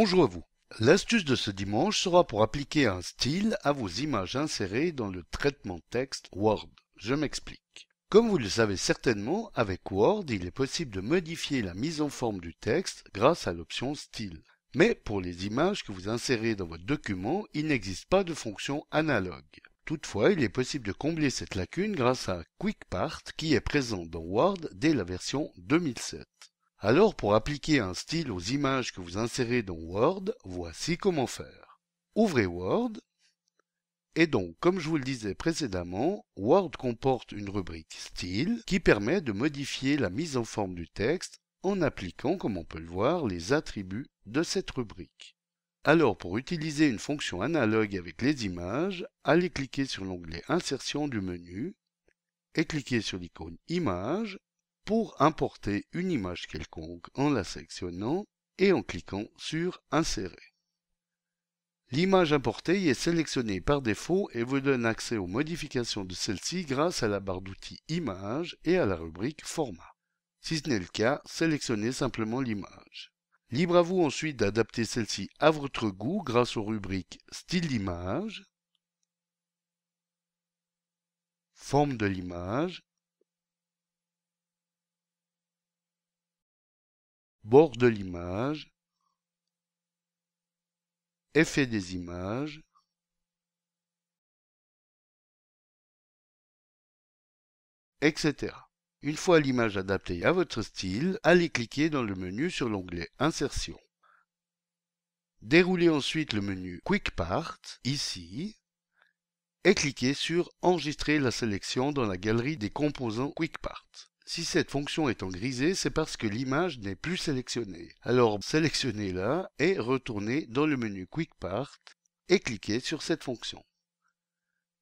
Bonjour à vous. L'astuce de ce dimanche sera pour appliquer un style à vos images insérées dans le traitement texte Word. Je m'explique. Comme vous le savez certainement, avec Word, il est possible de modifier la mise en forme du texte grâce à l'option style. Mais pour les images que vous insérez dans votre document, il n'existe pas de fonction analogue. Toutefois, il est possible de combler cette lacune grâce à QuickPart qui est présent dans Word dès la version 2007. Alors, pour appliquer un style aux images que vous insérez dans Word, voici comment faire. Ouvrez Word, et donc, comme je vous le disais précédemment, Word comporte une rubrique Style qui permet de modifier la mise en forme du texte en appliquant, comme on peut le voir, les attributs de cette rubrique. Alors, pour utiliser une fonction analogue avec les images, allez cliquer sur l'onglet Insertion du menu et cliquez sur l'icône Image pour importer une image quelconque en la sélectionnant et en cliquant sur Insérer. L'image importée y est sélectionnée par défaut et vous donne accès aux modifications de celle-ci grâce à la barre d'outils Images et à la rubrique Format. Si ce n'est le cas, sélectionnez simplement l'image. Libre à vous ensuite d'adapter celle-ci à votre goût grâce aux rubriques Style d'image, Forme de l'image, Bord de l'image, Effet des images, etc. Une fois l'image adaptée à votre style, allez cliquer dans le menu sur l'onglet Insertion. Déroulez ensuite le menu QuickPart, ici, et cliquez sur Enregistrer la sélection dans la galerie des composants QuickPart. Si cette fonction est en grisé, c'est parce que l'image n'est plus sélectionnée. Alors sélectionnez-la et retournez dans le menu QuickPart et cliquez sur cette fonction.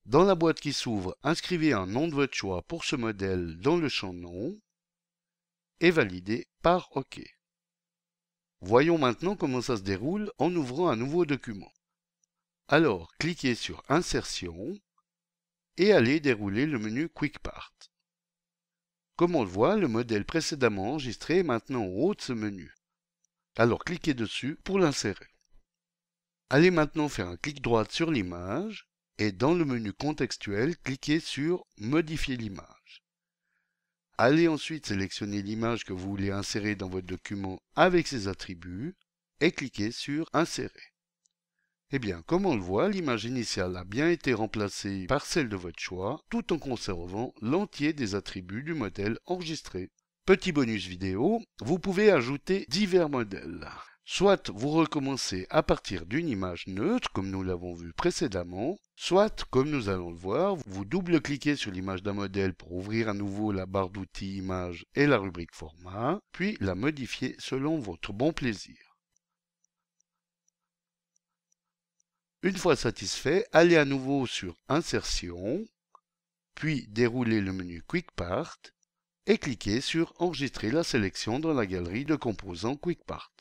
Dans la boîte qui s'ouvre, inscrivez un nom de votre choix pour ce modèle dans le champ Nom et validez par OK. Voyons maintenant comment ça se déroule en ouvrant un nouveau document. Alors, cliquez sur Insertion et allez dérouler le menu QuickPart. Comme on le voit, le modèle précédemment enregistré est maintenant en haut de ce menu. Alors cliquez dessus pour l'insérer. Allez maintenant faire un clic droit sur l'image et dans le menu contextuel, cliquez sur Modifier l'image. Allez ensuite sélectionner l'image que vous voulez insérer dans votre document avec ses attributs et cliquez sur Insérer. Eh bien, comme on le voit, l'image initiale a bien été remplacée par celle de votre choix, tout en conservant l'entier des attributs du modèle enregistré. Petit bonus vidéo, vous pouvez ajouter divers modèles. Soit vous recommencez à partir d'une image neutre, comme nous l'avons vu précédemment, soit, comme nous allons le voir, vous double-cliquez sur l'image d'un modèle pour ouvrir à nouveau la barre d'outils Images et la rubrique Format, puis la modifier selon votre bon plaisir. Une fois satisfait, allez à nouveau sur Insertion, puis déroulez le menu QuickPart et cliquez sur Enregistrer la sélection dans la galerie de composants QuickPart.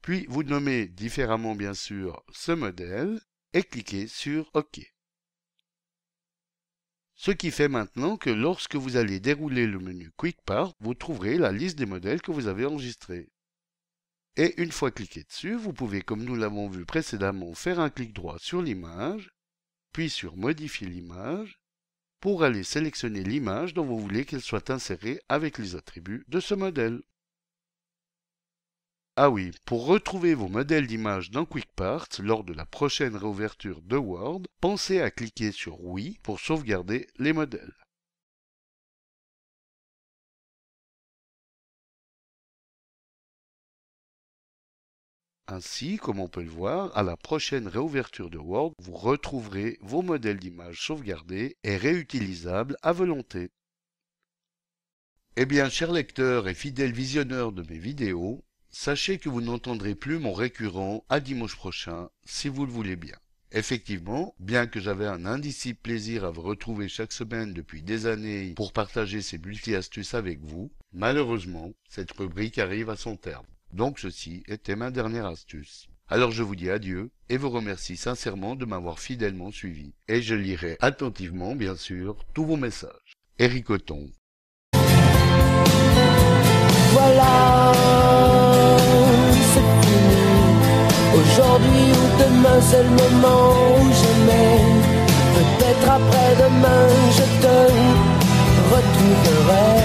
Puis vous nommez différemment bien sûr ce modèle et cliquez sur OK. Ce qui fait maintenant que lorsque vous allez dérouler le menu QuickPart, vous trouverez la liste des modèles que vous avez enregistrés. Et une fois cliqué dessus, vous pouvez, comme nous l'avons vu précédemment, faire un clic droit sur l'image, puis sur Modifier l'image, pour aller sélectionner l'image dont vous voulez qu'elle soit insérée avec les attributs de ce modèle. Ah oui, pour retrouver vos modèles d'images dans QuickPart lors de la prochaine réouverture de Word, pensez à cliquer sur Oui pour sauvegarder les modèles. Ainsi, comme on peut le voir, à la prochaine réouverture de Word, vous retrouverez vos modèles d'images sauvegardés et réutilisables à volonté. Eh bien, chers lecteurs et fidèles visionneurs de mes vidéos, sachez que vous n'entendrez plus mon récurrent à dimanche prochain, si vous le voulez bien. Effectivement, bien que j'avais un indicible plaisir à vous retrouver chaque semaine depuis des années pour partager ces multi-astuces avec vous, malheureusement, cette rubrique arrive à son terme. Donc ceci était ma dernière astuce. Alors je vous dis adieu et vous remercie sincèrement de m'avoir fidèlement suivi. Et je lirai attentivement, bien sûr, tous vos messages. Éric Othon. Voilà, c'est fini. un seul moment où j'aimais. Peut-être après-demain je te retrouverai.